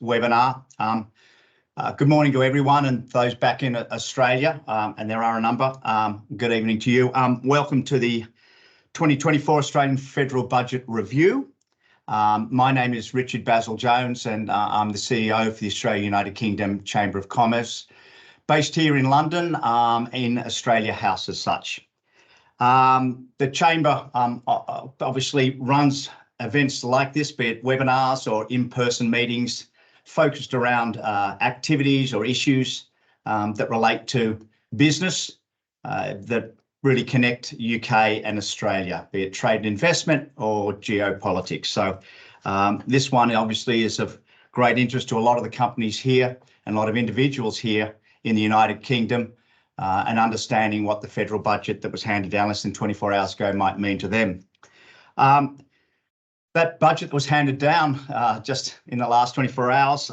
webinar. Good morning to everyone and those back in Australia, and there are a number. Good evening to you. Welcome to the 2024 Australian Federal Budget Review. My name is Richard Basil-Jones and I'm the CEO for the Australia United Kingdom Chamber of Commerce, based here in London, in Australia House as such. The Chamber obviously runs events like this, be it webinars or in-person meetings, focused around activities or issues that relate to business that really connect UK and Australia, be it trade and investment or geopolitics. So this one obviously is of great interest to a lot of the companies here and a lot of individuals here in the United Kingdom, and understanding what the federal budget that was handed down less than 24 hours ago might mean to them. That budget that was handed down just in the last 24 hours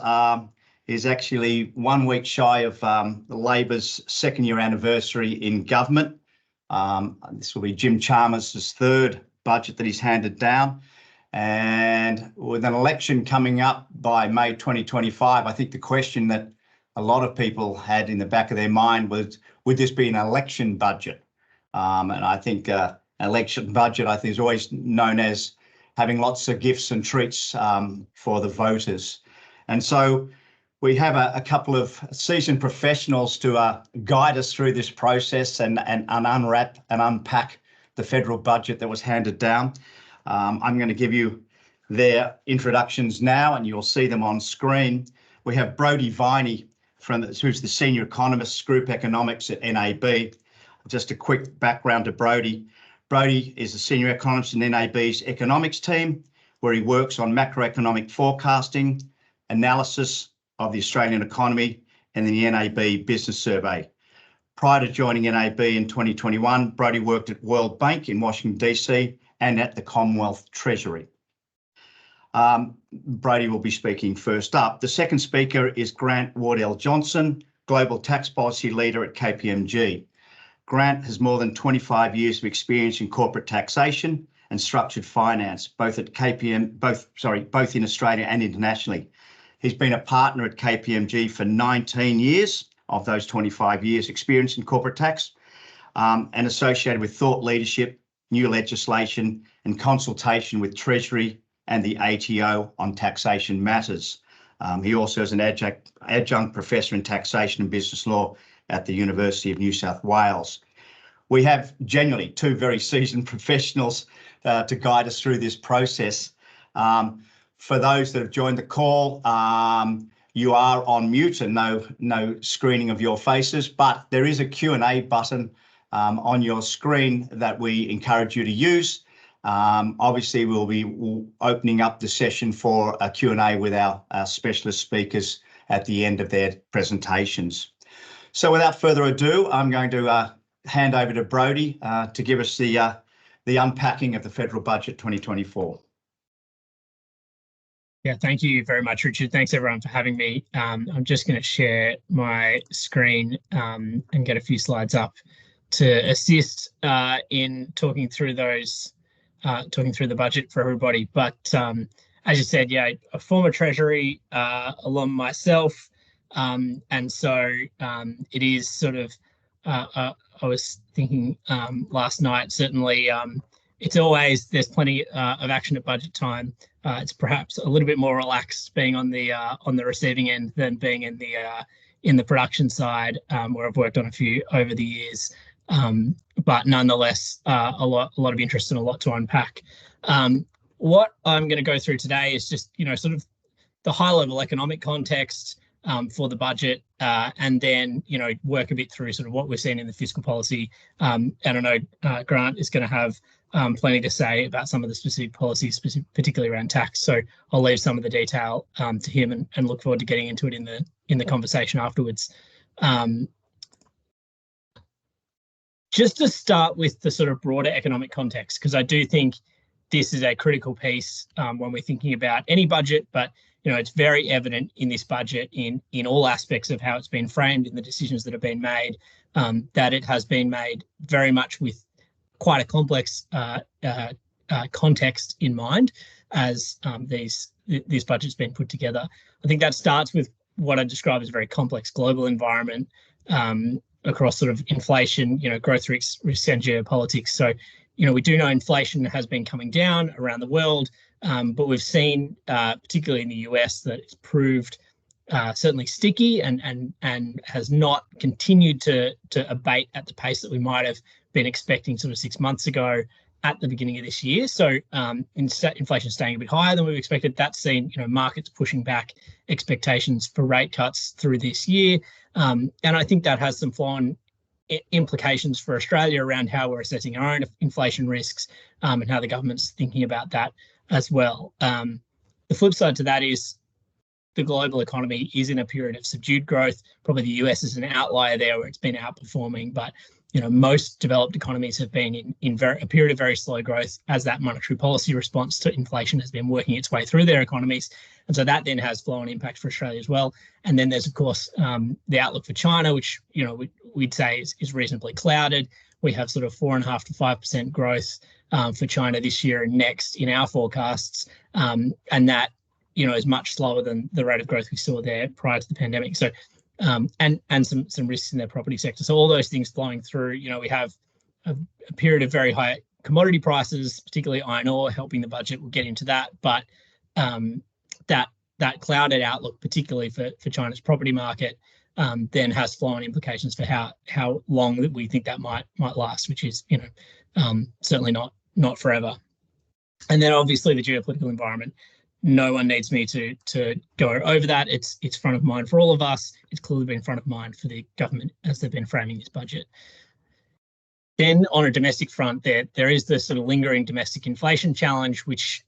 is actually 1 week shy of Labor's second-year anniversary in government. This will be Jim Chalmers' third budget that he's handed down. And with an election coming up by May 2025, I think the question that a lot of people had in the back of their mind was, would this be an election budget? And I think an election budget, I think, is always known as having lots of gifts and treats for the voters. And so we have a couple of seasoned professionals to guide us through this process and unwrap and unpack the federal budget that was handed down. I'm going to give you their introductions now, and you'll see them on screen. We have Brody Viney, who's the Senior Economist, Group Economics at NAB. Just a quick background to Brody. Brody is a senior economist in NAB's economics team, where he works on macroeconomic forecasting, analysis of the Australian economy, and the NAB Business Survey. Prior to joining NAB in 2021, Brody worked at World Bank in Washington, DC, and at the Commonwealth Treasury. Brody will be speaking first up. The second speaker is Grant Wardell-Johnson, Global Tax Policy Leader at KPMG. Grant has more than 25 years of experience in corporate taxation and structured finance, both in Australia and internationally. He's been a partner at KPMG for 19 years of those 25 years experience in corporate tax, and associated with thought leadership, new legislation, and consultation with Treasury and the ATO on taxation matters. He also is an adjunct professor in taxation and business law at the University of New South Wales. We have genuinely two very seasoned professionals to guide us through this process. For those that have joined the call, you are on mute and no screening of your faces, but there is a Q&A button on your screen that we encourage you to use. Obviously, we'll be opening up the session for a Q&A with our specialist speakers at the end of their presentations. So without further ado, I'm going to hand over to Brody to give us the unpacking of the federal budget 2024. Yeah, thank you very much, Richard. Thanks everyone for having me. I'm just going to share my screen and get a few slides up to assist in talking through the budget for everybody. But as you said, yeah, a former Treasury alum myself. And so it is sort of, I was thinking last night, certainly it's always, there's plenty of action at budget time. It's perhaps a little bit more relaxed being on the receiving end than being in the production side, where I've worked on a few over the years. But nonetheless, a lot of interest and a lot to unpack. What I'm going to go through today is just, sort of the high level economic context for the budget, and then, work a bit through sort of what we're seeing in the fiscal policy. And I know Grant is going to have plenty to say about some of the specific policies, particularly around tax. So I'll leave some of the detail to him and look forward to getting into it in the conversation afterwards. Just to start with the sort of broader economic context, because I do think this is a critical piece when we're thinking about any budget, but it's very evident in this budget in all aspects of how it's been framed, in the decisions that have been made, that it has been made very much with quite a complex context in mind as these this budget's been put together. I think that starts with what I describe as a very complex global environment across sort of inflation, growth risks and geopolitics. So, we do know inflation has been coming down around the world, but we've seen, particularly in the US, that it's proved certainly sticky and has not continued to abate at the pace that we might have been expecting sort of 6 months ago at the beginning of this year. So inflation staying a bit higher than we expected. That's seen markets pushing back expectations for rate cuts through this year. And I think that has some flow-on implications for Australia around how we're assessing our own inflation risks and how the government's thinking about that as well. The flip side to that is the global economy is in a period of subdued growth. Probably the US is an outlier there where it's been outperforming, but most developed economies have been in a period of very slow growth as that monetary policy response to inflation has been working its way through their economies. And so that then has flow-on impact for Australia as well. And then there's, of course, the outlook for China, which we'd say is reasonably clouded. We have sort of 4.5% to 5% growth for China this year and next in our forecasts. And that is much slower than the rate of growth we saw there prior to the pandemic. So, and some risks in their property sector. So all those things flowing through, we have a period of very high commodity prices, particularly iron ore, helping the budget. We'll get into that. But that clouded outlook, particularly for China's property market, then has flow-on implications for how long that we think that might last, which is certainly not forever. And then obviously the geopolitical environment. No one needs me to go over that. It's front of mind for all of us. It's clearly been front of mind for the government as they've been framing this budget. Then on a domestic front, there is this sort of lingering domestic inflation challenge, which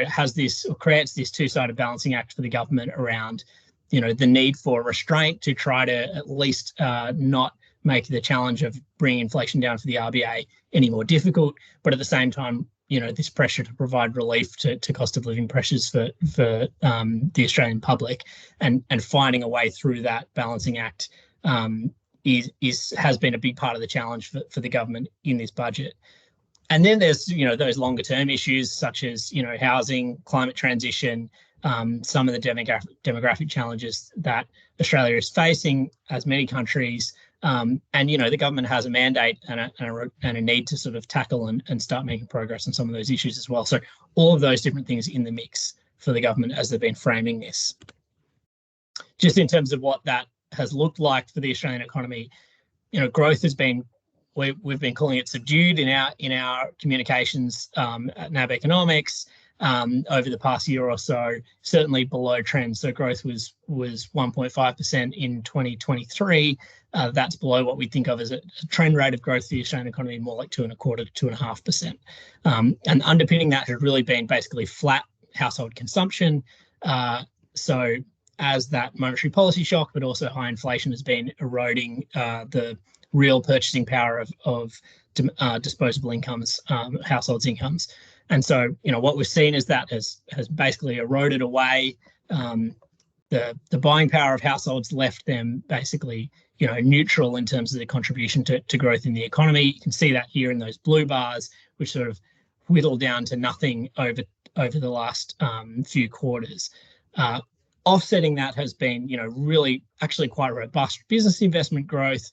has this or creates this two-sided balancing act for the government around the need for restraint to try to at least not make the challenge of bringing inflation down for the RBA any more difficult, but at the same time, this pressure to provide relief to cost of living pressures for the Australian public, and finding a way through that balancing act has been a big part of the challenge for the government in this budget. And then there's those longer term issues such as housing, climate transition, some of the demographic challenges that Australia is facing, as many countries. And the government has a mandate and a need to sort of tackle and start making progress on some of those issues as well. So all of those different things in the mix for the government as they've been framing this. Just in terms of what that has looked like for the Australian economy, growth has been, we've been calling it subdued in our communications at NAB Economics over the past year or so, certainly below trend. So growth was 1.5% in 2023. That's below what we think of as a trend rate of growth for the Australian economy, more like 2.25% to 2.5%. And underpinning that has really been basically flat household consumption. So as that monetary policy shock, but also high inflation has been eroding the real purchasing power of disposable incomes, households' incomes. And so, what we've seen is that has basically eroded away the buying power of households, left them basically, neutral in terms of the contribution to growth in the economy. You can see that here in those blue bars, which sort of whittle down to nothing over the last few quarters. Offsetting that has been, really actually quite robust business investment growth,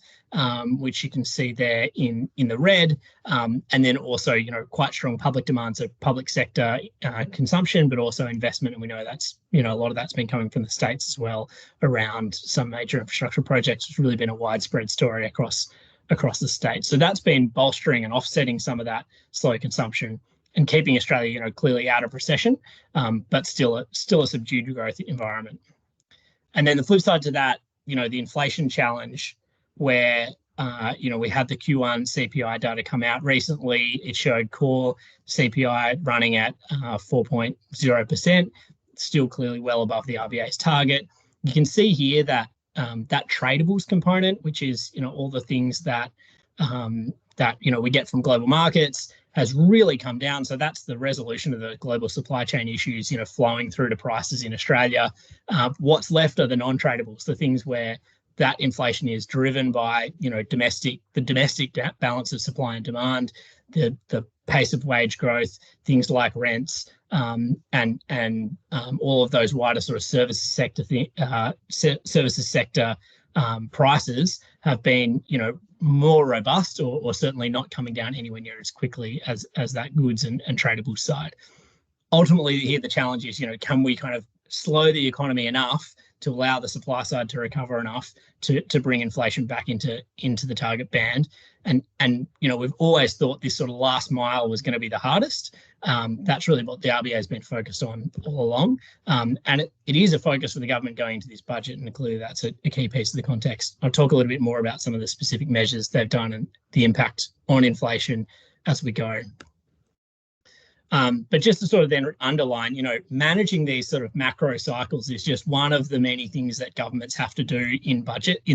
which you can see there in the red, and then also, quite strong public demand, so public sector consumption, but also investment. And we know that's, a lot of that's been coming from the States as well around some major infrastructure projects. It's really been a widespread story across the state. So that's been bolstering and offsetting some of that slow consumption and keeping Australia, clearly out of recession, but still a subdued growth environment. And then the flip side to that, the inflation challenge, where we had the Q1 CPI data come out recently. It showed core CPI running at 4.0%, still clearly well above the RBA's target. You can see here that that tradables component, which is all the things that we get from global markets, has really come down. So that's the resolution of the global supply chain issues, flowing through to prices in Australia. What's left are the non-tradables, the things where that inflation is driven by, the domestic balance of supply and demand. the pace of wage growth, things like rents, and all of those wider sort of services sector prices have been, more robust, or certainly not coming down anywhere near as quickly as that goods and tradable side. Ultimately, here the challenge is, can we kind of slow the economy enough to allow the supply side to recover enough to bring inflation back into the target band? And we've always thought this sort of last mile was going to be the hardest. That's really what the RBA has been focused on all along. And it is a focus for the government going into this budget, and clearly that's a key piece of the context. I'll talk a little bit more about some of the specific measures they've done and the impact on inflation as we go. But just to sort of then underline, managing these sort of macro cycles is just one of the many things that governments have to do in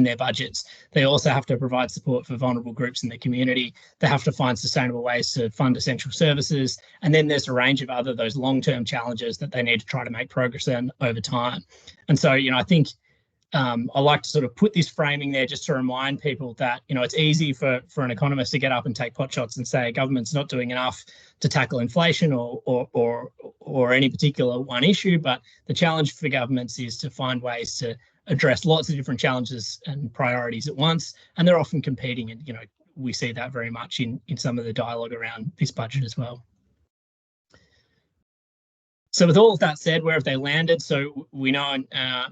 their budgets. They also have to provide support for vulnerable groups in the community. They have to find sustainable ways to fund essential services. And then there's a range of those long-term challenges that they need to try to make progress on over time. And so, I think I like to sort of put this framing there just to remind people that, it's easy for an economist to get up and take potshots and say government's not doing enough to tackle inflation or any particular one issue. But the challenge for governments is to find ways to address lots of different challenges and priorities at once. And they're often competing. And, we see that very much in some of the dialogue around this budget as well. So with all of that said, where have they landed? So we know,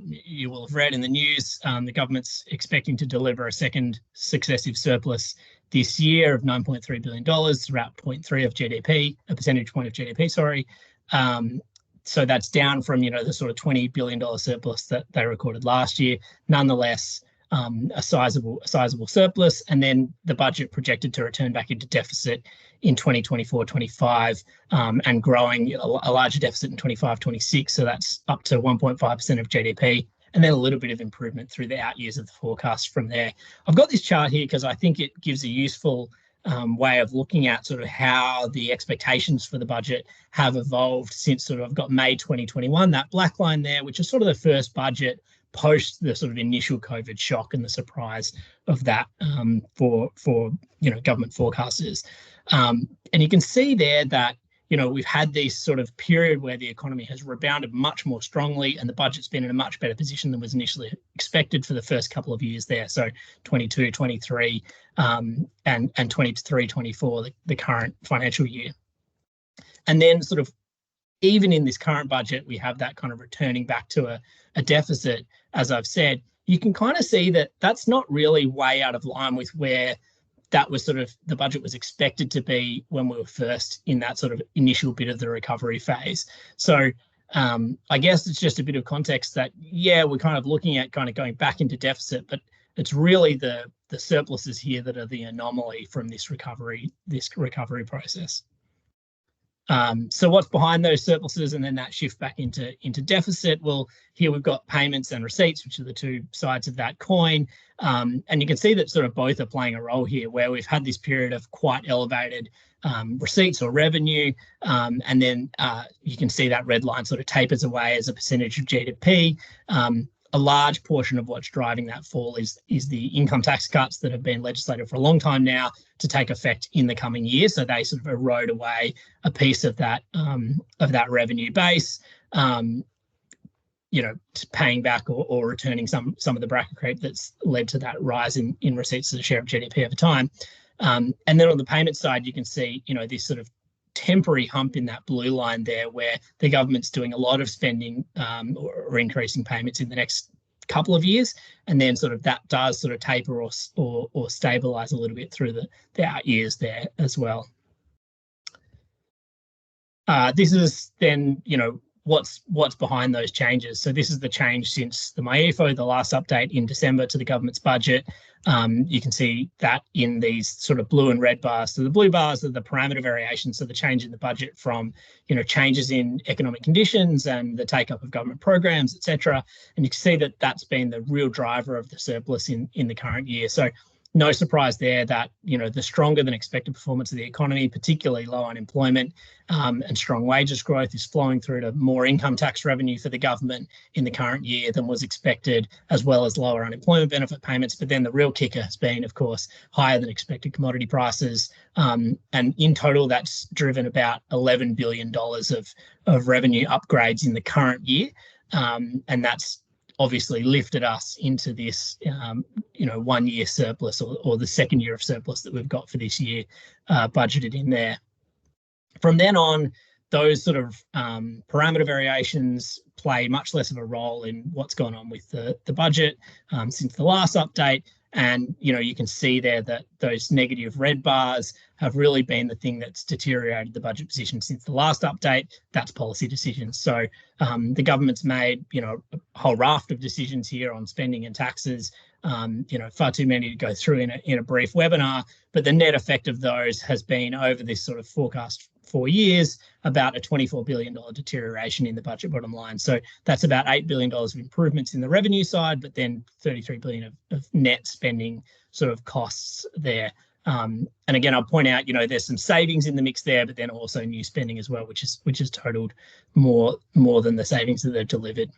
you will have read in the news, the government's expecting to deliver a second successive surplus this year of $9.3 billion, about 0.3 of GDP, a percentage point of GDP, sorry. So that's down from, the sort of $20 billion surplus that they recorded last year. Nonetheless, a sizable surplus, and then the budget projected to return back into deficit in 2024-25, and growing a larger deficit in 25-26. So that's up to 1.5% of GDP, and then a little bit of improvement through the out years of the forecast from there. I've got this chart here because I think it gives a useful way of looking at sort of how the expectations for the budget have evolved since sort of I've got May 2021, that black line there, which is sort of the first budget post the sort of initial COVID shock and the surprise of that for government forecasters. And you can see there that, we've had this sort of period where the economy has rebounded much more strongly, and the budget's been in a much better position than was initially expected for the first couple of years there. So 22, 23, and 23, 24, the current financial year. And then sort of even in this current budget, we have that kind of returning back to a deficit. As I've said, you can kind of see that that's not really way out of line with where that was sort of the budget was expected to be when we were first in that sort of initial bit of the recovery phase. So I guess it's just a bit of context that, we're kind of looking at kind of going back into deficit, but it's really the surpluses here that are the anomaly from this recovery process. So what's behind those surpluses and then that shift back into deficit? Well, here we've got payments and receipts, which are the two sides of that coin. And you can see that sort of both are playing a role here, where we've had this period of quite elevated receipts or revenue. And then you can see that red line sort of tapers away as a percentage of GDP. A large portion of what's driving that fall is the income tax cuts that have been legislated for a long time now to take effect in the coming year. So they sort of erode away a piece of that revenue base, paying back or returning some of the bracket creep that's led to that rise in receipts as a share of GDP over time. And then on the payment side, you can see, this sort of temporary hump in that blue line there, where the government's doing a lot of spending or increasing payments in the next couple of years, and then sort of that does sort of taper or stabilize a little bit through the out years there as well. This is then, what's behind those changes. So this is the change since the MyEFO, the last update in December to the government's budget. You can see that in these sort of blue and red bars. So the blue bars are the parameter variations, so the change in the budget from, changes in economic conditions and the take-up of government programs, etc. And you can see that that's been the real driver of the surplus in the current year. So no surprise there that, the stronger than expected performance of the economy, particularly low unemployment and strong wages growth, is flowing through to more income tax revenue for the government in the current year than was expected, as well as lower unemployment benefit payments. But then the real kicker has been, of course, higher than expected commodity prices. And in total, that's driven about $11 billion of revenue upgrades in the current year. And that's obviously lifted us into this, 1 year surplus or the second year of surplus that we've got for this year budgeted in there. From then on, those sort of parameter variations play much less of a role in what's gone on with the budget since the last update. And, you can see there that those negative red bars have really been the thing that's deteriorated the budget position since the last update. That's policy decisions. So the government's made, a whole raft of decisions here on spending and taxes, far too many to go through in a brief webinar. But the net effect of those has been, over this sort of forecast 4 years, about a $24 billion deterioration in the budget bottom line. So that's about $8 billion of improvements in the revenue side, but then $33 billion of net spending sort of costs there. And again, I'll point out, there's some savings in the mix there, but then also new spending as well, which has totaled more than the savings that they've delivered.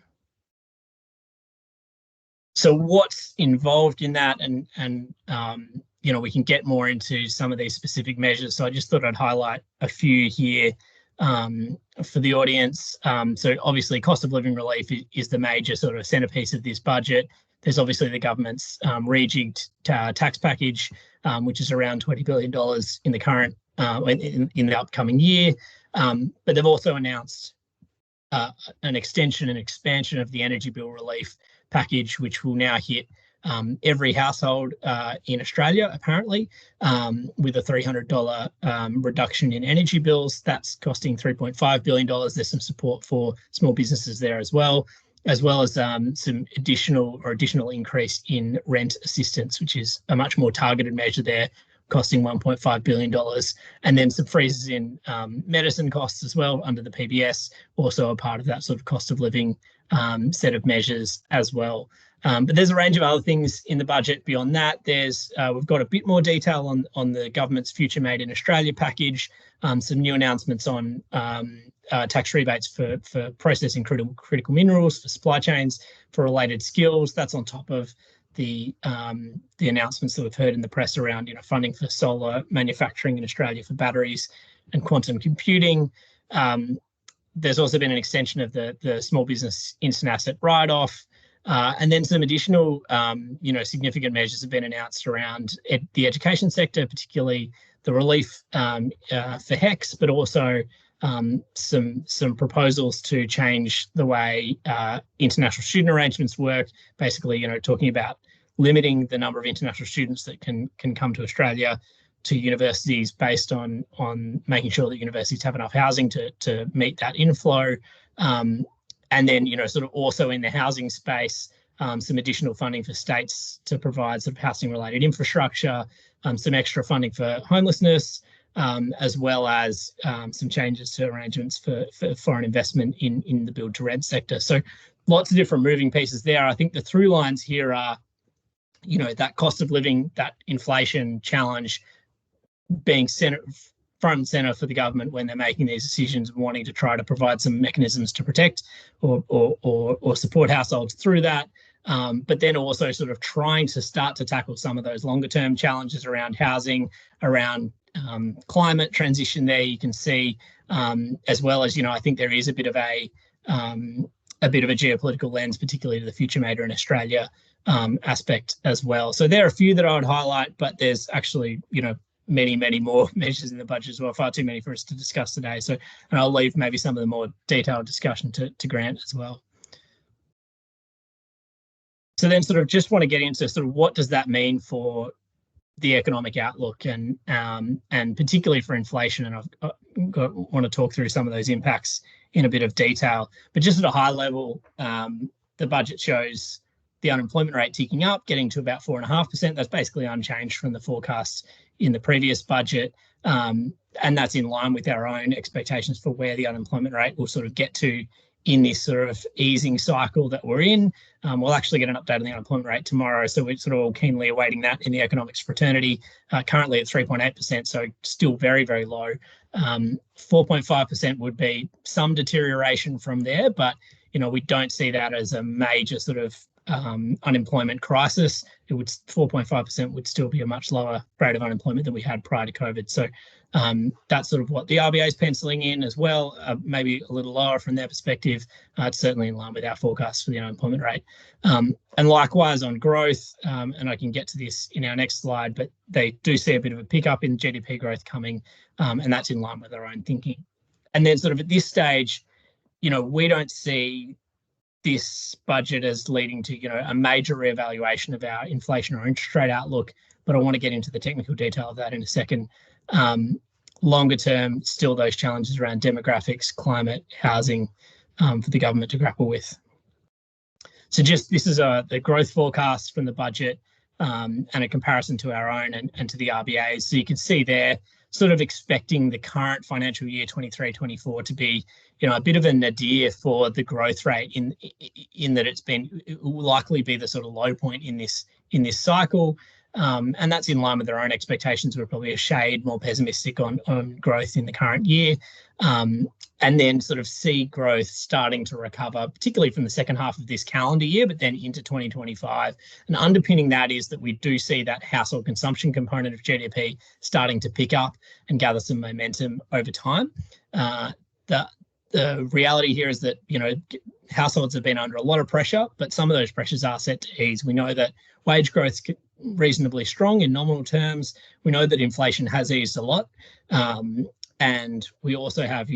So what's involved in that, and we can get more into some of these specific measures. So I just thought I'd highlight a few here for the audience. So obviously, cost of living relief is the major sort of centerpiece of this budget. There's obviously the government's rejigged tax package, which is around $20 billion in the current in the upcoming year. But they've also announced an extension and expansion of the energy bill relief package, which will now hit every household in Australia, apparently, with a $300 reduction in energy bills. That's costing $3.5 billion. There's some support for small businesses there as well as some additional increase in rent assistance, which is a much more targeted measure there, costing $1.5 billion. And then some freezes in medicine costs as well under the PBS, also a part of that sort of cost of living set of measures as well. But there's a range of other things in the budget beyond that. We've got a bit more detail on the government's Future Made in Australia package, some new announcements on tax rebates for processing critical minerals, for supply chains, for related skills. That's on top of the announcements that we've heard in the press around funding for solar manufacturing in Australia for batteries and quantum computing. There's also been an extension of the small business instant asset write-off. And then some additional, significant measures have been announced around the education sector, particularly the relief for HECS, but also some proposals to change the way international student arrangements work. Basically, talking about limiting the number of international students that can come to Australia to universities based on making sure that universities have enough housing to meet that inflow. And then, sort of also in the housing space, some additional funding for states to provide sort of housing-related infrastructure, some extra funding for homelessness, as well as some changes to arrangements for foreign investment in the build-to-rent sector. So lots of different moving pieces there. I think the through lines here are, that cost of living, that inflation challenge being front and center for the government when they're making these decisions, wanting to try to provide some mechanisms to protect or support households through that. But then also sort of trying to start to tackle some of those longer term challenges around housing, around climate transition there. You can see, as well as, I think there is a bit of a geopolitical lens, particularly to the Future Made in Australia aspect as well. So there are a few that I would highlight, but there's actually, many more measures in the budget as well, far too many for us to discuss today. So, and I'll leave maybe some of the more detailed discussion to Grant as well. So then sort of just want to get into sort of what does that mean for the economic outlook and particularly for inflation. And I want to talk through some of those impacts in a bit of detail, but just at a high level, the budget shows the unemployment rate ticking up, getting to about 4.5%. That's basically unchanged from the forecasts in the previous budget. And that's in line with our own expectations for where the unemployment rate will sort of get to in this sort of easing cycle that we're in. We'll actually get an update on the unemployment rate tomorrow, so we're sort of all keenly awaiting that in the economics fraternity. Currently at 3.8%, so still very, very low. 4.5% would be some deterioration from there, but we don't see that as a major sort of unemployment crisis. 4.5% would still be a much lower rate of unemployment than we had prior to COVID. So that's sort of what the RBA is penciling in as well, maybe a little lower from their perspective. It's certainly in line with our forecast for the unemployment rate. And likewise on growth, and I can get to this in our next slide, but they do see a bit of a pickup in GDP growth coming, and that's in line with their own thinking. And then sort of at this stage, we don't see this budget as leading to, a major reevaluation of our inflation or interest rate outlook, but I want to get into the technical detail of that in a second. Longer term, still those challenges around demographics, climate, housing for the government to grapple with. So just this is the growth forecast from the budget and a comparison to our own and to the RBA's. So you can see there, sort of expecting the current financial year 23-24 to be, a bit of a nadir for the growth rate in that it will likely be the sort of low point in this cycle. And that's in line with their own expectations. We're probably a shade more pessimistic on growth in the current year. And then sort of see growth starting to recover, particularly from the second half of this calendar year, but then into 2025. And underpinning that is that we do see that household consumption component of GDP starting to pick up and gather some momentum over time. The reality here is that, households have been under a lot of pressure, but some of those pressures are set to ease. We know that wage growth is reasonably strong in nominal terms. We know that inflation has eased a lot. And we also have,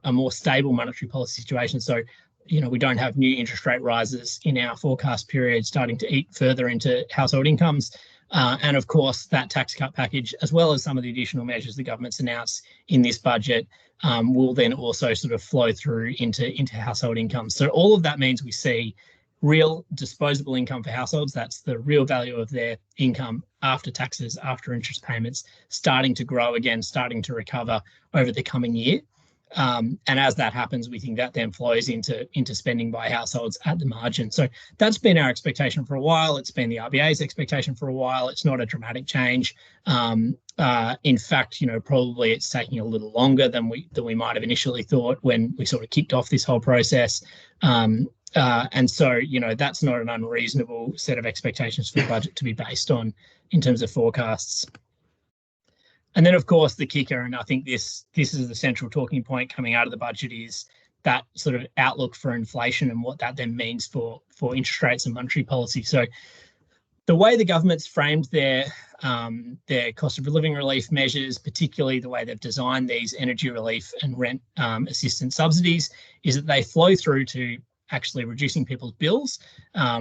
a more stable monetary policy situation. So, we don't have new interest rate rises in our forecast period starting to eat further into household incomes. And of course, that tax cut package, as well as some of the additional measures the government's announced in this budget, will then also sort of flow through into household income. So all of that means we see real disposable income for households. That's the real value of their income after taxes, after interest payments, starting to grow again, starting to recover over the coming year. And as that happens, we think that then flows into spending by households at the margin. So that's been our expectation for a while. It's been the RBA's expectation for a while. It's not a dramatic change. In fact, probably it's taking a little longer than we might have initially thought when we sort of kicked off this whole process. And so, that's not an unreasonable set of expectations for the budget to be based on in terms of forecasts. And then, of course, the kicker, and I think this is the central talking point coming out of the budget, is that sort of outlook for inflation and what that then means for interest rates and monetary policy. So the way the government's framed their cost of living relief measures, particularly the way they've designed these energy relief and rent assistance subsidies, is that they flow through to actually reducing people's bills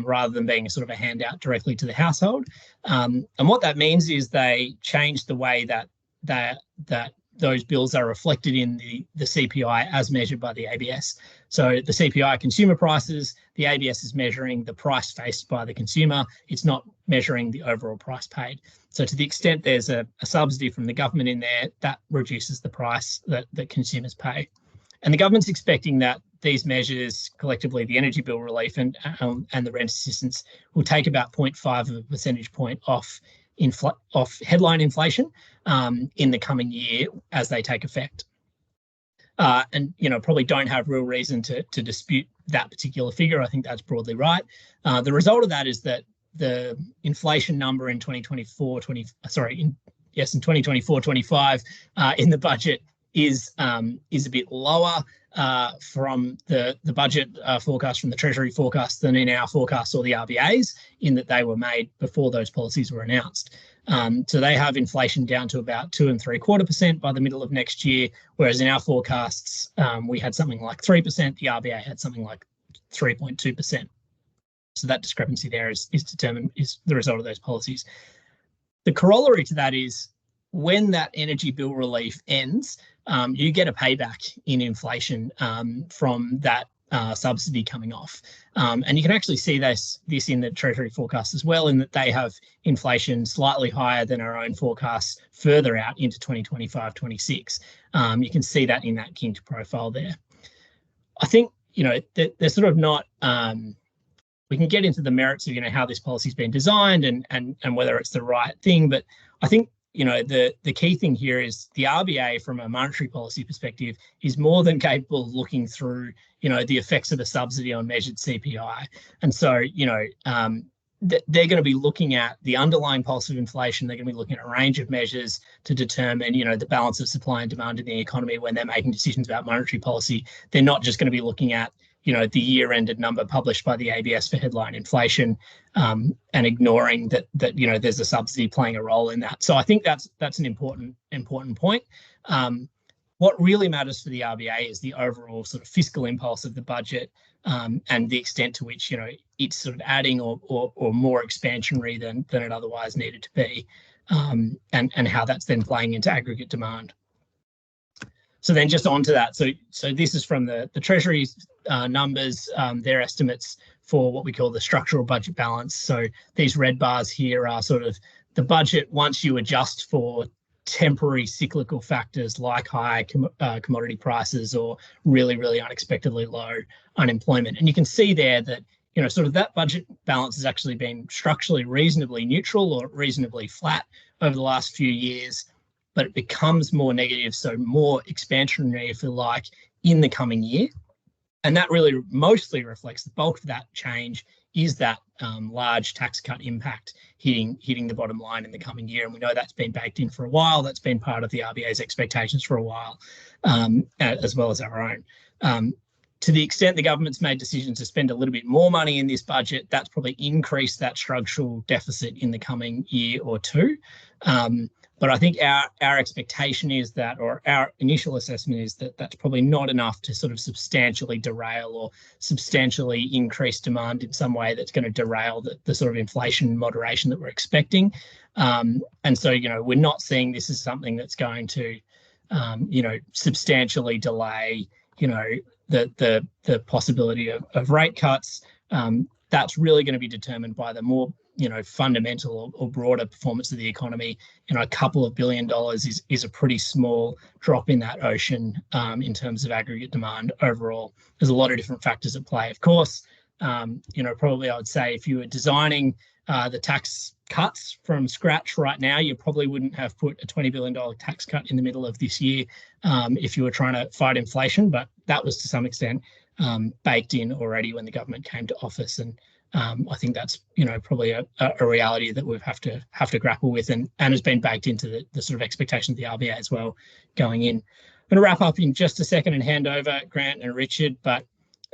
rather than being sort of a handout directly to the household. And what that means is they change the way that those bills are reflected in the CPI as measured by the ABS. So the CPI consumer prices, the ABS is measuring the price faced by the consumer. It's not measuring the overall price paid. So to the extent there's a subsidy from the government in there, that reduces the price that consumers pay. And the government's expecting that these measures, collectively the energy bill relief and the rent assistance, will take about 0.5 of a percentage point off headline inflation in the coming year as they take effect. And probably don't have real reason to dispute that particular figure. I think that's broadly right. The result of that is that the inflation number in 2024-25 in the budget is a bit lower from the budget forecast from the Treasury forecast than in our forecast or the RBA's, in that they were made before those policies were announced. So they have inflation down to about 2.75% by the middle of next year, whereas in our forecasts we had something like 3%. The RBA had something like 3.2%. So that discrepancy there is the result of those policies. The corollary to that is when that energy bill relief ends, you get a payback in inflation from that subsidy coming off. And you can actually see this in the Treasury forecast as well, in that they have inflation slightly higher than our own forecasts further out into 2025-26. You can see that in that kinked profile there. I think, they're sort of not. We can get into the merits of how this policy's been designed and whether it's the right thing, but I think the key thing here is the RBA from a monetary policy perspective is more than capable of looking through the effects of a subsidy on measured CPI, and so they're going to be looking at the underlying pulse of inflation. They're going to be looking at a range of measures to determine, the balance of supply and demand in the economy when they're making decisions about monetary policy. They're not just going to be looking at, the year-ended number published by the ABS for headline inflation, and ignoring that there's a subsidy playing a role in that. So I think that's an important point. What really matters for the RBA is the overall sort of fiscal impulse of the budget, and the extent to which it's sort of adding or more expansionary than it otherwise needed to be, and how that's then playing into aggregate demand. So then just onto that. So this is from the Treasury's numbers, their estimates for what we call the structural budget balance. So these red bars here are sort of the budget once you adjust for temporary cyclical factors like high commodity prices or really, really unexpectedly low unemployment. And you can see there that, sort of that budget balance has actually been structurally reasonably neutral or reasonably flat over the last few years, but it becomes more negative, so more expansionary, if you like, in the coming year. And that really mostly reflects the bulk of that change is that large tax cut impact hitting the bottom line in the coming year. And we know that's been baked in for a while. That's been part of the RBA's expectations for a while, as well as our own. To the extent the government's made decisions to spend a little bit more money in this budget, that's probably increased that structural deficit in the coming year or two. But I think our expectation is that, or our initial assessment is that that's probably not enough to sort of substantially derail or substantially increase demand in some way that's going to derail the sort of inflation moderation that we're expecting. And so, we're not seeing this as something that's going to, substantially delay, the possibility of rate cuts. That's really going to be determined by the more fundamental or broader performance of the economy. A couple of $1 billion is a pretty small drop in that ocean in terms of aggregate demand overall. There's a lot of different factors at play, of course. Probably I would say if you were designing the tax cuts from scratch right now, you probably wouldn't have put a $20 billion tax cut in the middle of this year if you were trying to fight inflation, but that was to some extent baked in already when the government came to office. And I think that's probably a reality that we have to grapple with, and has been baked into the sort of expectations of the RBA as well going in. I'm going to wrap up in just a second and hand over Grant and Richard, but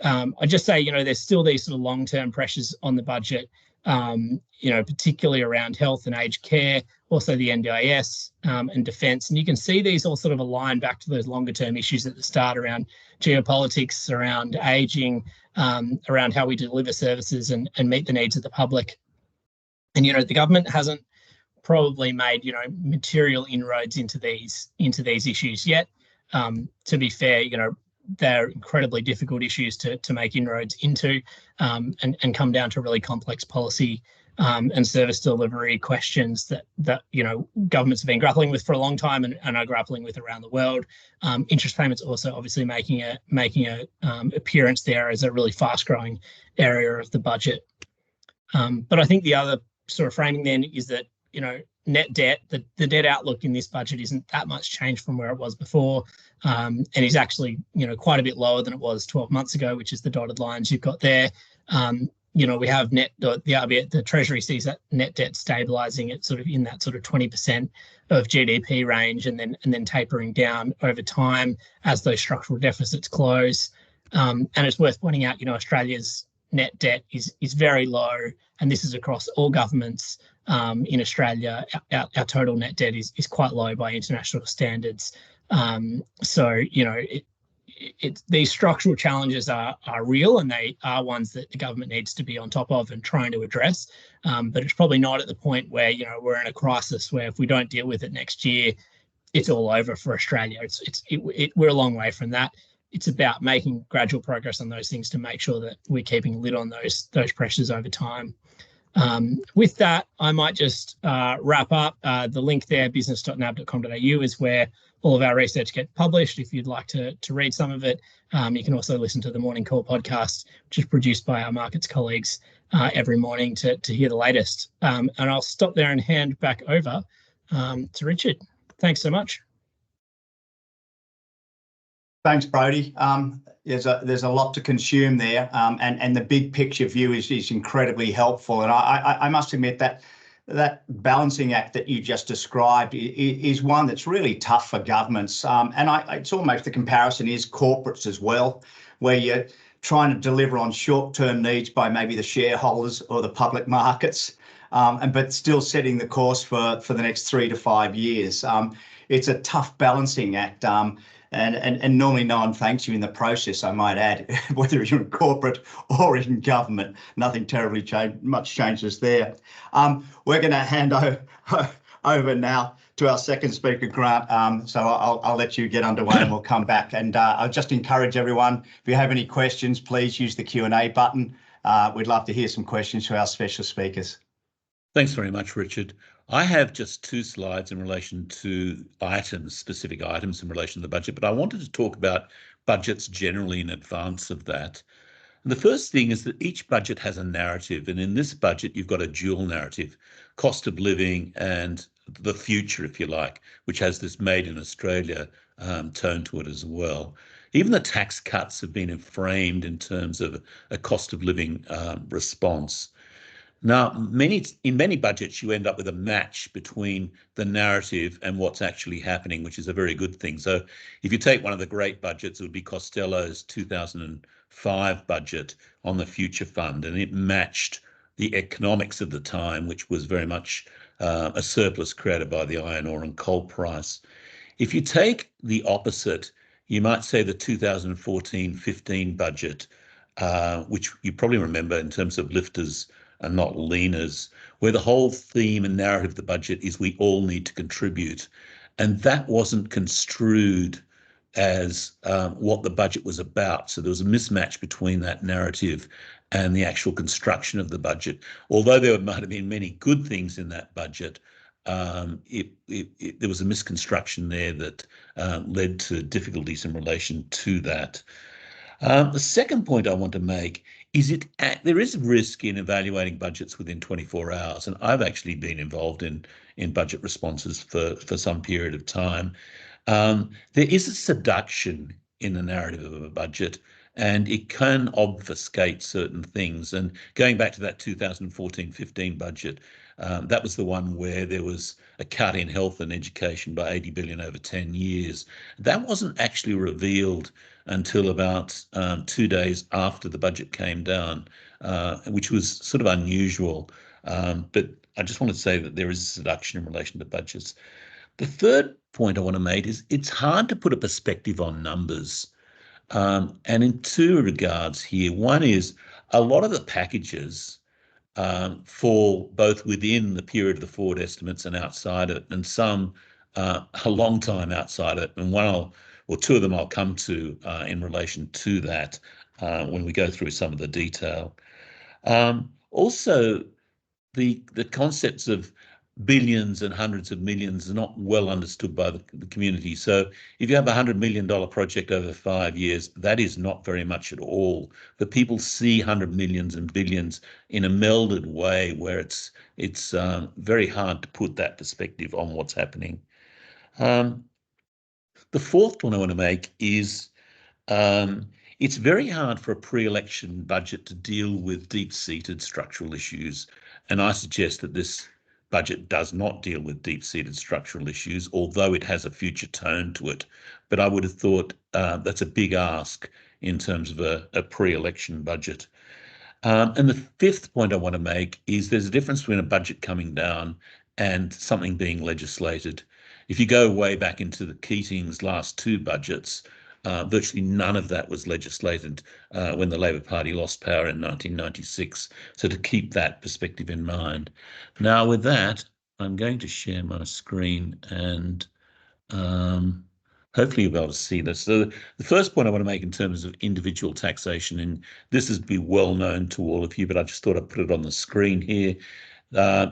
I just say there's still these sort of long-term pressures on the budget, particularly around health and aged care, also the NDIS and defence. And you can see these all sort of align back to those longer-term issues at the start around geopolitics, around ageing, around how we deliver services and meet the needs of the public. And, the government hasn't probably made, material inroads into these issues yet. To be fair, they're incredibly difficult issues to make inroads into, and come down to really complex policy and service delivery questions that governments have been grappling with for a long time and are grappling with around the world. Interest payments also obviously making a appearance there as a really fast-growing area of the budget. But I think the other sort of framing then is that net debt, the debt outlook in this budget isn't that much changed from where it was before, and is actually quite a bit lower than it was 12 months ago, which is the dotted lines you've got there. We have the Treasury sees that net debt stabilising at sort of in that sort of 20% of GDP range, and then tapering down over time as those structural deficits close. And it's worth pointing out, Australia's net debt is very low, and this is across all governments. In Australia, our total net debt is quite low by international standards. So these structural challenges are real, and they are ones that the government needs to be on top of and trying to address. But it's probably not at the point where we're in a crisis where if we don't deal with it next year, it's all over for Australia. We're a long way from that. It's about making gradual progress on those things to make sure that we're keeping a lid on those pressures over time. With that, I might just wrap up. The link there, business.nab.com.au, is where all of our research gets published. If you'd like to read some of it, you can also listen to the Morning Call podcast, which is produced by our markets colleagues every morning to hear the latest. And I'll stop there and hand back over to Richard. Thanks so much. Thanks, Brody. There's a lot to consume there, and the big picture view is incredibly helpful. And I must admit that balancing act that you just described is one that's really tough for governments. And it's almost, the comparison is corporates as well, where you're trying to deliver on short-term needs by maybe the shareholders or the public markets, but still setting the course for the next 3 to 5 years. It's a tough balancing act. And normally no one thanks you in the process, I might add, whether you're in corporate or in government. Nothing terribly much changes there. We're going to hand over now to our second speaker, Grant. So I'll let you get underway and we'll come back. And I'll just encourage everyone, if you have any questions, please use the Q&A button. We'd love to hear some questions to our special speakers. Thanks very much, Richard. I have just 2 slides in relation to specific items in relation to the budget, but I wanted to talk about budgets generally in advance of that. And the first thing is that each budget has a narrative, and in this budget, you've got a dual narrative, cost of living and the future, if you like, which has this made in Australia tone to it as well. Even the tax cuts have been framed in terms of a cost of living response. Now, in many budgets, you end up with a match between the narrative and what's actually happening, which is a very good thing. So if you take one of the great budgets, it would be Costello's 2005 budget on the Future Fund, and it matched the economics of the time, which was very much a surplus created by the iron ore and coal price. If you take the opposite, you might say the 2014-15 budget, which you probably remember in terms of lifters and not leaners, where the whole theme and narrative of the budget is we all need to contribute. And that wasn't construed as what the budget was about. So there was a mismatch between that narrative and the actual construction of the budget. Although there might have been many good things in that budget, there was a misconstruction there that led to difficulties in relation to that. The second point I want to make is there is a risk in evaluating budgets within 24 hours. And I've actually been involved in budget responses for some period of time. There is a seduction in the narrative of a budget, and it can obfuscate certain things. And going back to that 2014-15 budget, that was the one where there was a cut in health and education by 80 billion over 10 years. That wasn't actually revealed until about 2 days after the budget came down, which was sort of unusual. But I just want to say that there is a seduction in relation to budgets. The third point I want to make is it's hard to put a perspective on numbers. And in 2 regards here. One is a lot of the packages fall both within the period of the forward estimates and outside it, and some a long time outside it. And 2 of them I'll come to in relation to that when we go through some of the detail. Also, the concepts of billions and hundreds of millions are not well understood by the community. So if you have $100 million project over 5 years, that is not very much at all. But people see 100 millions and billions in a melded way where it's very hard to put that perspective on what's happening. The fourth one I want to make is it's very hard for a pre-election budget to deal with deep-seated structural issues. And I suggest that this budget does not deal with deep-seated structural issues, although it has a future tone to it. But I would have thought that's a big ask in terms of a pre-election budget. And the fifth point I want to make is there's a difference between a budget coming down and something being legislated. If you go way back into the Keating's last 2 budgets, virtually none of that was legislated when the Labor Party lost power in 1996. So to keep that perspective in mind. Now with that, I'm going to share my screen and Hopefully you'll be able to see this. So the first point I want to make in terms of individual taxation, and this is be well known to all of you, but I just thought I'd put it on the screen here.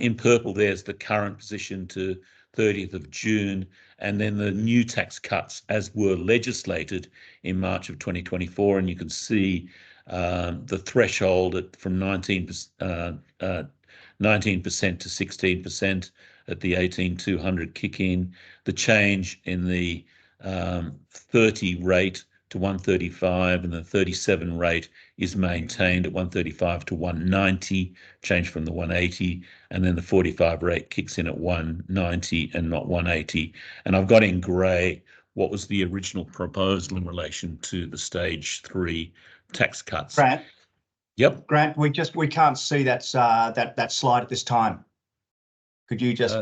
In purple, there's the current position to 30th of June, and then the new tax cuts as were legislated in March of 2024. And you can see the threshold from 19% to 16% at the 18,200 kick in, the change in the 30 rate to 135, and the 37 rate is maintained at 135 to 190, change from the 180, and then the 45 rate kicks in at 190 and not 180. And I've got in grey what was the original proposal in relation to the stage 3 tax cuts. Grant. Yep. Grant, we can't see that slide at this time. Could you just?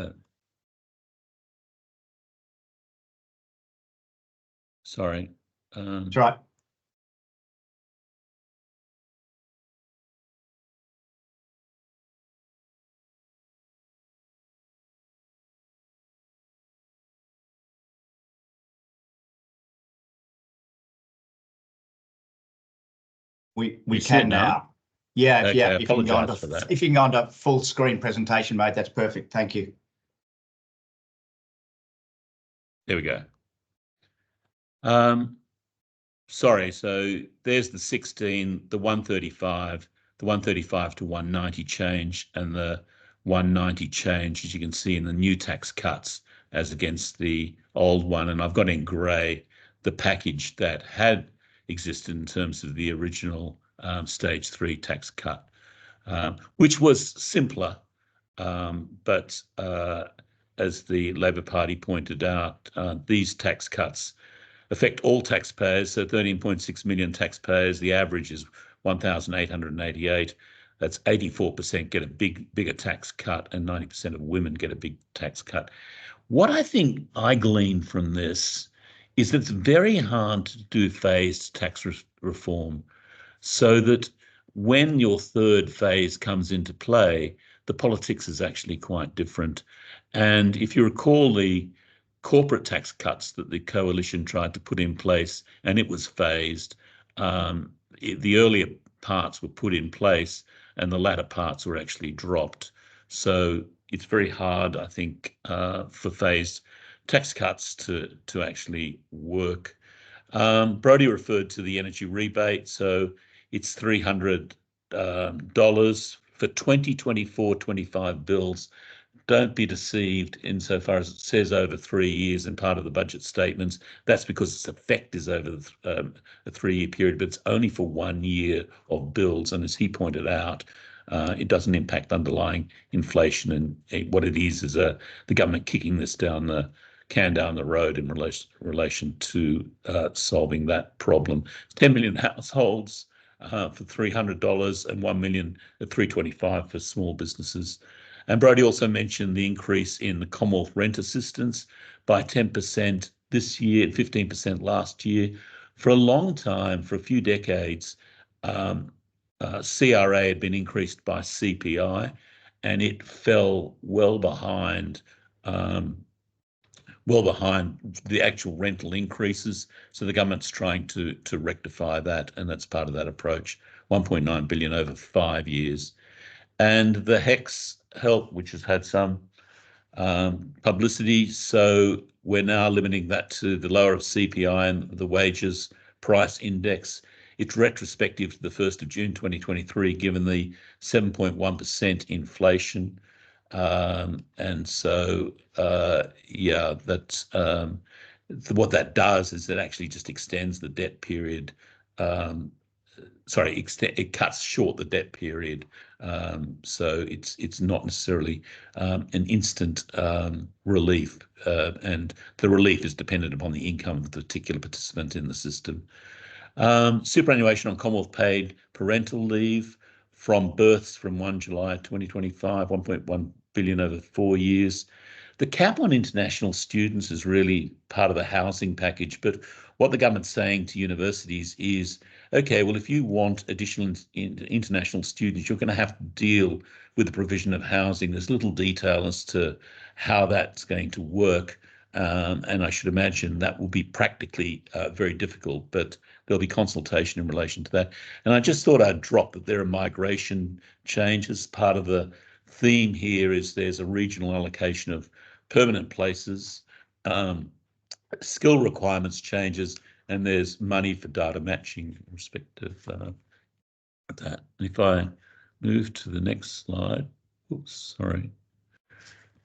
Sorry. That's right. We can now. Yeah, okay, yeah. If you can go onto full screen presentation mode, that's perfect. Thank you. There we go. Sorry, so there's the 16, the 135 to 190 change, and the 190 change, as you can see in the new tax cuts as against the old one. And I've got in grey the package that had existed in terms of the original stage 3 tax cut, which was simpler, but as the Labor Party pointed out, these tax cuts affect all taxpayers, so 13.6 million taxpayers. The average is 1,888. That's 84% get a bigger tax cut, and 90% of women get a big tax cut. What I think I glean from this is that it's very hard to do phased tax reform, so that when your third phase comes into play, the politics is actually quite different. And if you recall the corporate tax cuts that the coalition tried to put in place, and it was phased, the earlier parts were put in place and the latter parts were actually dropped. So it's very hard, I think, for phased tax cuts to actually work. Brody referred to the energy rebate. So it's $300 for 2024-25 bills. Don't be deceived insofar as it says over 3 years in part of the budget statements. That's because its effect is over a 3-year period, but it's only for 1 year of bills. And as he pointed out, it doesn't impact underlying inflation. And what it is the government kicking this down the road in relation to solving that problem. 10 million households for $300 and 1 million at $325 for small businesses. And Brody also mentioned the increase in the Commonwealth rent assistance by 10% this year, 15% last year. For a long time, for a few decades, CRA had been increased by CPI, and it fell well behind the actual rental increases. So the government's trying to rectify that, and that's part of that approach. 1.9 billion over 5 years. And the HEX help, which has had some publicity. So we're now limiting that to the lower of CPI and the wages price index. It's retrospective to the 1st of June 2023, given the 7.1% inflation. And so, yeah, that's what that does is it actually just extends the debt period. It cuts short the debt period. So it's not necessarily an instant relief, and the relief is dependent upon the income of the particular participant in the system. Superannuation on Commonwealth paid parental leave from births from 1 July 2025, 1.1 billion over 4 years. The cap on international students is really part of the housing package, but what the government's saying to universities is, okay, well, if you want additional international students, you're going to have to deal with the provision of housing. There's little detail as to how that's going to work, and I should imagine that will be practically very difficult, but there'll be consultation in relation to that. And I just thought I'd drop that there are migration changes. Part of the theme here is there's a regional allocation of permanent places, skill requirements changes, and there's money for data matching in respect of that. And if I move to the next slide, oops, sorry.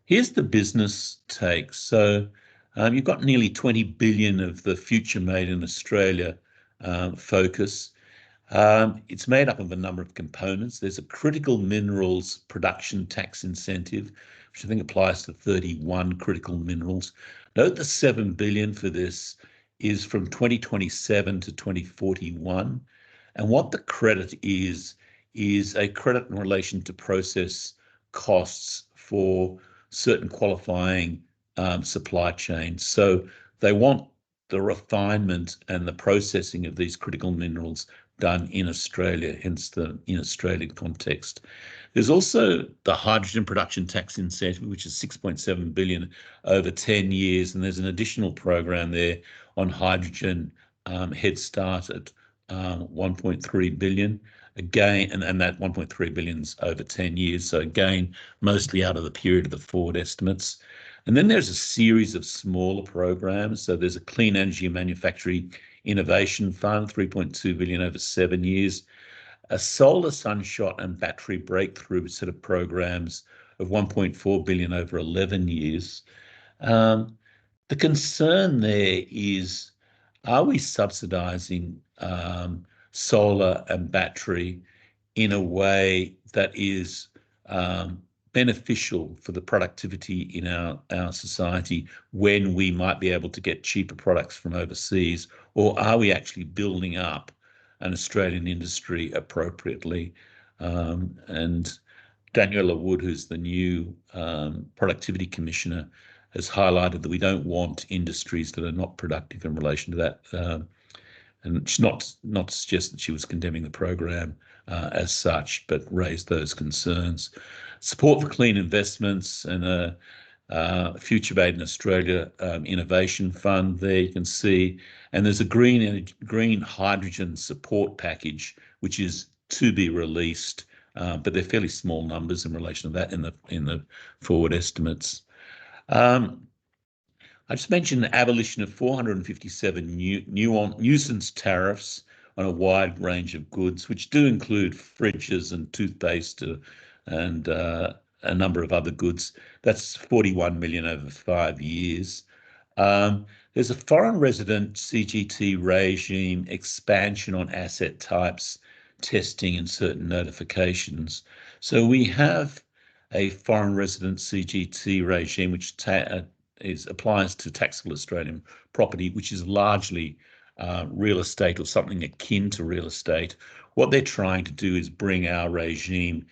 Here's the business take. So you've got nearly 20 billion of the Future Made in Australia focus. It's made up of a number of components. There's a critical minerals production tax incentive, which I think applies to 31 critical minerals. Note the 7 billion for this is from 2027 to 2041. And what the credit is a credit in relation to process costs for certain qualifying supply chains. So they want the refinement and the processing of these critical minerals done in Australia, hence the in Australian context. There's also the hydrogen production tax incentive, which is 6.7 billion over 10 years. And there's an additional program there on hydrogen Head Start at 1.3 billion. Again, and that 1.3 billion is over 10 years. So again, mostly out of the period of the forward estimates. And then there's a series of smaller programs. So there's a Clean Energy Manufacturing Innovation Fund, 3.2 billion over 7 years. A solar sunshot and battery breakthrough set of programs of 1.4 billion over 11 years. The concern there is, are we subsidising solar and battery in a way that is beneficial for the productivity in our society when we might be able to get cheaper products from overseas? Or are we actually building up an Australian industry appropriately? And Daniela Wood, who's the new Productivity Commissioner, has highlighted that we don't want industries that are not productive in relation to that. And it's not to suggest that she was condemning the program as such, but raised those concerns. Support for clean investments and a Future Made in Australia Innovation Fund there you can see. And there's a green hydrogen support package, which is to be released, but they're fairly small numbers in relation to that in the forward estimates. I just mentioned the abolition of 457 nuisance tariffs on a wide range of goods, which do include fridges and toothpaste and a number of other goods. That's 41 million over 5 years. There's a foreign resident CGT regime expansion on asset types, testing and certain notifications. So we have a foreign resident CGT regime which applies to taxable Australian property, which is largely real estate or something akin to real estate. What they're trying to do is bring our regime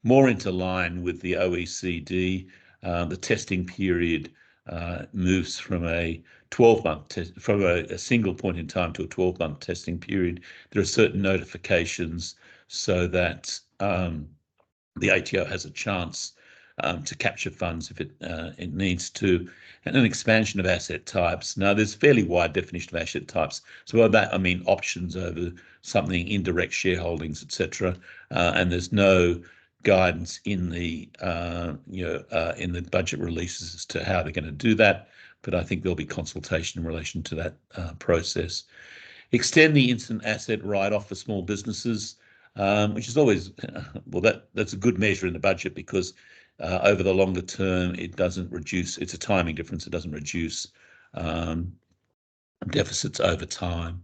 more into line with the OECD. The testing period moves from a 12-month from a single point in time to a 12-month testing period. There are certain notifications so that the ATO has a chance to capture funds if it needs to, and an expansion of asset types. Now, there's fairly wide definition of asset types. So by that I mean options over something, indirect shareholdings, etc. And there's no guidance in the in the budget releases as to how they're going to do that. But I think there'll be consultation in relation to that process. Extend the instant asset write-off for small businesses, which is always well, that's a good measure in the budget because over the longer term, it doesn't reduce. It's a timing difference. It doesn't reduce deficits over time.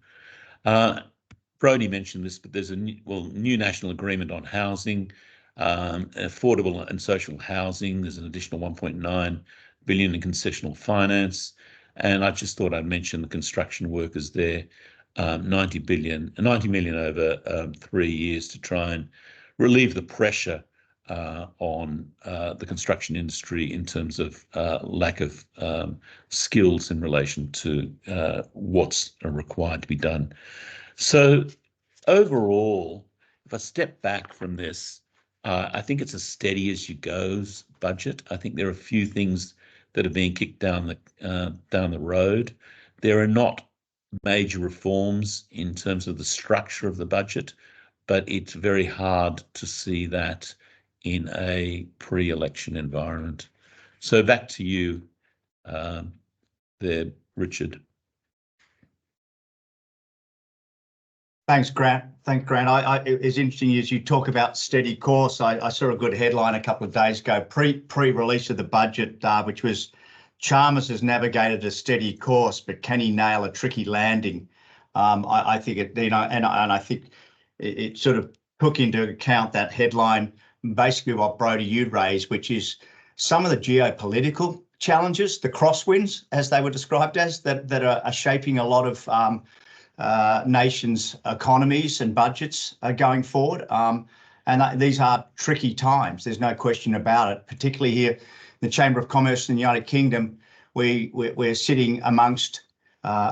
Brody mentioned this, but there's a new national agreement on housing, affordable and social housing. There's an additional 1.9 billion in concessional finance, and I just thought I'd mention the construction workers there. 90 million over 3 years to try and relieve the pressure on the construction industry in terms of lack of skills in relation to what's required to be done. So overall, if I step back from this, I think it's a steady as you goes budget. I think there are a few things that are being kicked down the road. There are not major reforms in terms of the structure of the budget, but it's very hard to see that in a pre-election environment. So back to you there, Richard. Thanks, Grant. It's interesting as you talk about steady course. I saw a good headline a couple of days ago, pre-release of the budget, which was Chalmers has navigated a steady course, but can he nail a tricky landing? I think it, and I think it sort of took into account that headline, basically what Brody you raised, which is some of the geopolitical challenges, the crosswinds, as they were described as, that are shaping a lot of nations' economies and budgets going forward. And these are tricky times. There's no question about it, particularly here in the Chamber of Commerce in the United Kingdom. We're sitting amongst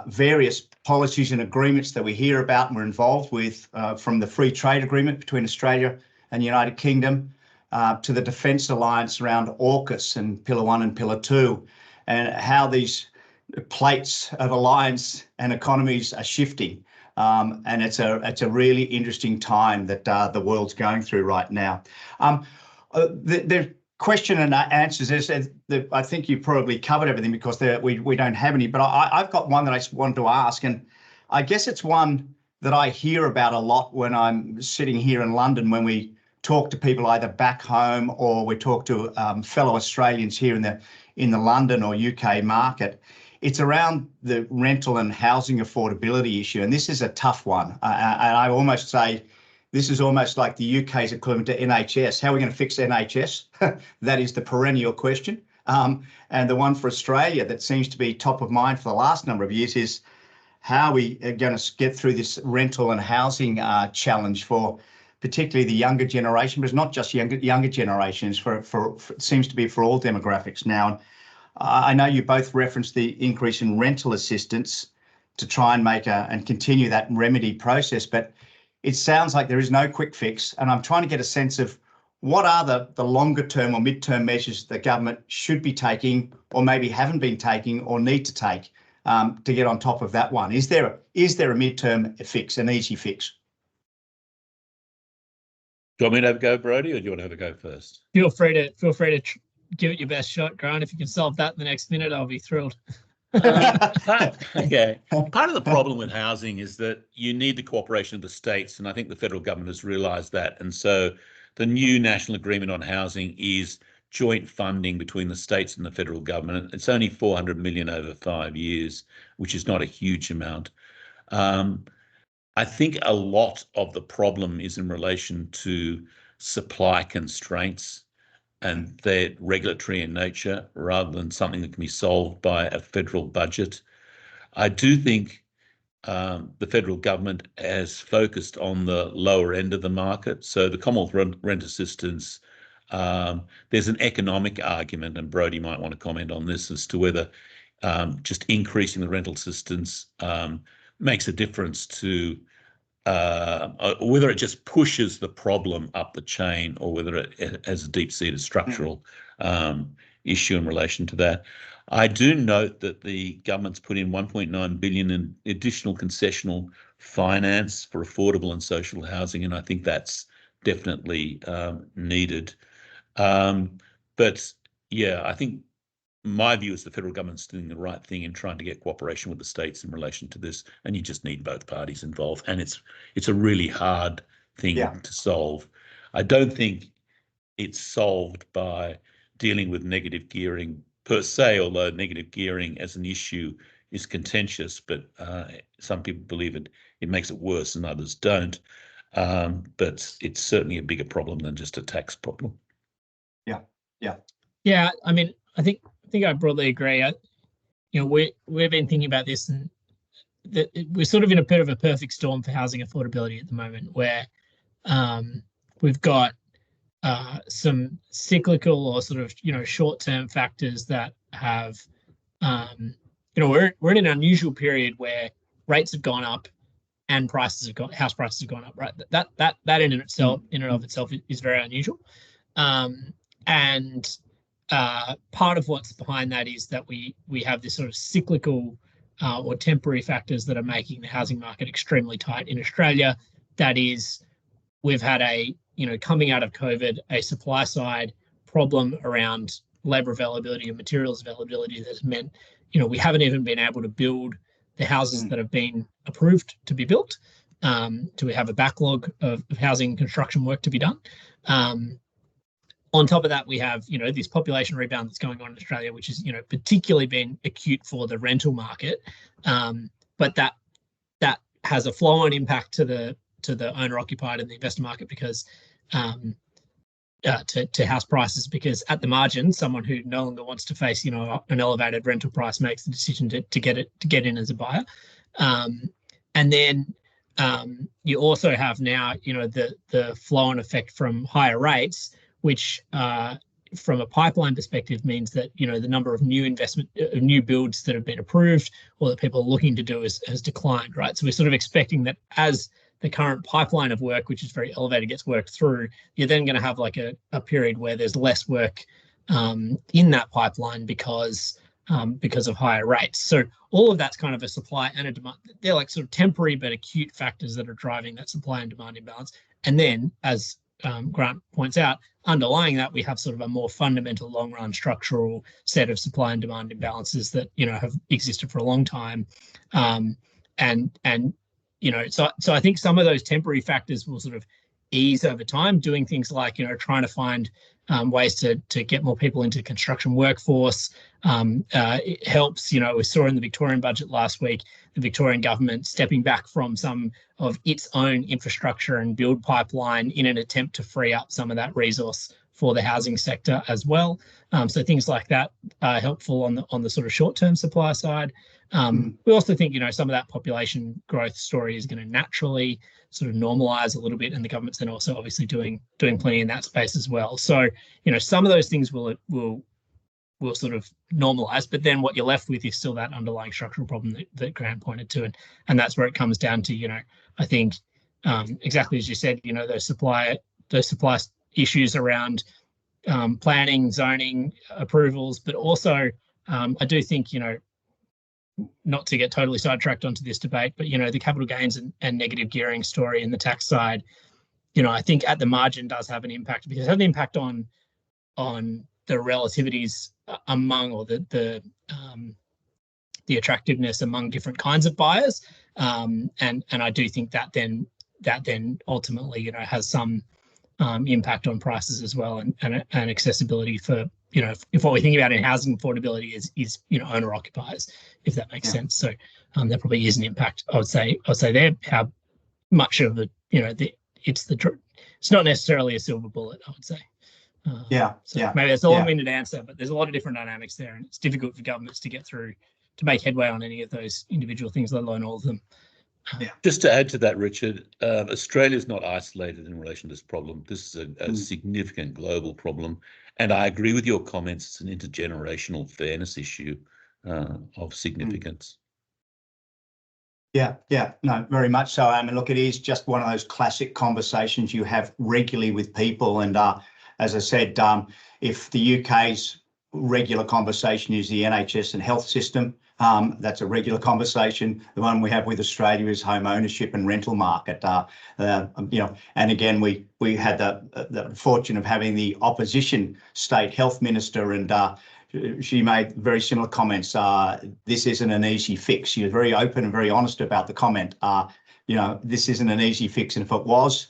various policies and agreements that we hear about and we're involved with, from the free trade agreement between Australia and the United Kingdom to the defence alliance around AUKUS and Pillar 1 and Pillar 2, and how these plates of alliance and economies are shifting. And it's a really interesting time that the world's going through right now. The question and answers is, I think you probably covered everything because we don't have any, but I've got one that I wanted to ask, and I guess it's one that I hear about a lot when I'm sitting here in London, when we talk to people either back home or we talk to fellow Australians here in the London or UK market. It's around the rental and housing affordability issue, and this is a tough one. And I almost say this is almost like the UK's equivalent to NHS. How are we going to fix NHS? That is the perennial question. And the one for Australia that seems to be top of mind for the last number of years is how we are going to get through this rental and housing challenge for particularly the younger generation, but it's not just younger generations. It seems to be for all demographics now. I know you both referenced the increase in rental assistance to try and and continue that remedy process, but it sounds like there is no quick fix. And I'm trying to get a sense of what are the longer term or mid-term measures the government should be taking, or maybe haven't been taking or need to take to get on top of that one. Is there a mid-term fix, an easy fix? Do you want me to have a go, Brody, or do you want to have a go first? Feel free to give it your best shot, Grant. If you can solve that in the next minute, I'll be thrilled. Okay. Part of the problem with housing is that you need the cooperation of the states, and I think the federal government has realised that. And so the new national agreement on housing is joint funding between the states and the federal government. It's only 400 million over 5 years, which is not a huge amount. I think a lot of the problem is in relation to supply constraints, and they're regulatory in nature rather than something that can be solved by a federal budget. I do think the federal government has focused on the lower end of the market. So the Commonwealth Rent Assistance, there's an economic argument, and Brody might want to comment on this, as to whether just increasing the rental assistance makes a difference to whether it just pushes the problem up the chain, or whether it has a deep-seated structural issue in relation to that. I do note that the government's put in 1.9 billion in additional concessional finance for affordable and social housing, and I think that's definitely needed. But yeah, I think my view is the federal government's doing the right thing in trying to get cooperation with the states in relation to this, and you just need both parties involved, and it's a really hard thing to solve. I don't think it's solved by dealing with negative gearing per se, although negative gearing as an issue is contentious, but some people believe it makes it worse and others don't. But it's certainly a bigger problem than just a tax problem. Yeah. I mean, I think I broadly agree. We've been thinking about this, and that we're sort of in a bit of a perfect storm for housing affordability at the moment, where we've got some cyclical or sort of short-term factors that have we're in an unusual period where rates have gone up and house prices have gone up, right? That in and of itself is very unusual, and part of what's behind that is that we have this sort of cyclical or temporary factors that are making the housing market extremely tight in Australia. That is, we've had coming out of COVID, a supply side problem around labour availability and materials availability that's meant, we haven't even been able to build the houses that have been approved to be built. Do we have a backlog of housing construction work to be done? On top of that, we have, this population rebound that's going on in Australia, which is, particularly been acute for the rental market. But that has a flow-on impact to the owner-occupied and the investor market because to house prices, because at the margin, someone who no longer wants to face, an elevated rental price makes the decision to get in as a buyer. And then you also have now, the flow-on effect from higher rates, which from a pipeline perspective means that, the number of new builds that have been approved or that people are looking to do has declined, right? So we're sort of expecting that as the current pipeline of work, which is very elevated, gets worked through, you're then going to have like a period where there's less work in that pipeline because of higher rates. So all of that's kind of a supply and a demand. They're like sort of temporary but acute factors that are driving that supply and demand imbalance. And then, as Grant points out, underlying that, we have sort of a more fundamental long-run structural set of supply and demand imbalances that, have existed for a long time. So I think some of those temporary factors will sort of ease over time, doing things like, trying to find ways to get more people into the construction workforce. It helps, we saw in the Victorian budget last week, the Victorian government stepping back from some of its own infrastructure and build pipeline in an attempt to free up some of that resource for the housing sector as well. So things like that are helpful on the sort of short-term supply side. We also think, some of that population growth story is going to naturally sort of normalize a little bit, and the government's then also obviously doing plenty in that space as well. So, some of those things will sort of normalize, but then what you're left with is still that underlying structural problem that Grant pointed to, and that's where it comes down to, I think exactly as you said, those supply issues around planning, zoning, approvals, but also I do think, not to get totally sidetracked onto this debate, but, the capital gains and negative gearing story and the tax side, I think at the margin does have an impact, because it has an impact on the relativities among, or the attractiveness among different kinds of buyers. And I do think that then ultimately, has some impact on prices as well, and accessibility for, if what we think about in housing affordability is owner occupiers, if that makes sense. So there probably is an impact. I would say there, how much of the, it's not necessarily a silver bullet, I would say. Maybe that's a long-winded answer, but there's a lot of different dynamics there, and it's difficult for governments to get through to make headway on any of those individual things, let alone all of them. Just to add to that, Richard, Australia is not isolated in relation to this problem. This is a significant global problem. And I agree with your comments. It's an intergenerational fairness issue of significance. Yeah, no, very much so. I mean, look, it is just one of those classic conversations you have regularly with people. And as I said, if the UK's regular conversation is the NHS and health system, that's a regular conversation. The one we have with Australia is home ownership and rental market. And again, we had the fortune of having the opposition state health minister, and she made very similar comments. This isn't an easy fix. She was very open and very honest about the comment. This isn't an easy fix, and if it was,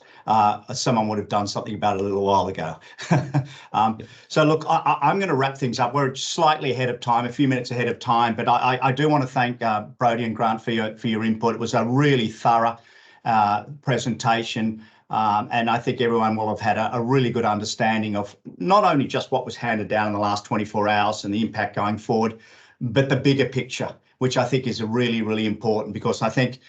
someone would have done something about it a little while ago. So look, I'm going to wrap things up. We're slightly ahead of time, a few minutes ahead of time, but I do want to thank Brody and Grant for your input. It was a really thorough presentation, and I think everyone will have had a really good understanding of not only just what was handed down in the last 24 hours and the impact going forward, but the bigger picture, which I think is really, really important, because I think,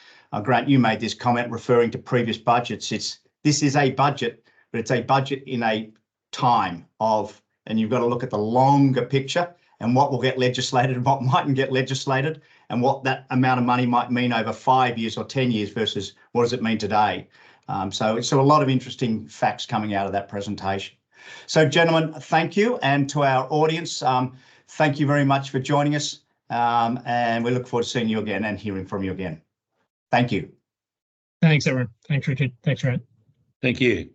Grant, you made this comment referring to previous budgets. This is a budget, but it's a budget in a time of, and you've got to look at the longer picture and what will get legislated and what mightn't get legislated, and what that amount of money might mean over 5 years or 10 years versus what does it mean today. So a lot of interesting facts coming out of that presentation. So, gentlemen, thank you. And to our audience, thank you very much for joining us. And we look forward to seeing you again and hearing from you again. Thank you. Thanks, everyone. Thanks, Richard. Thanks, Ryan. Thank you.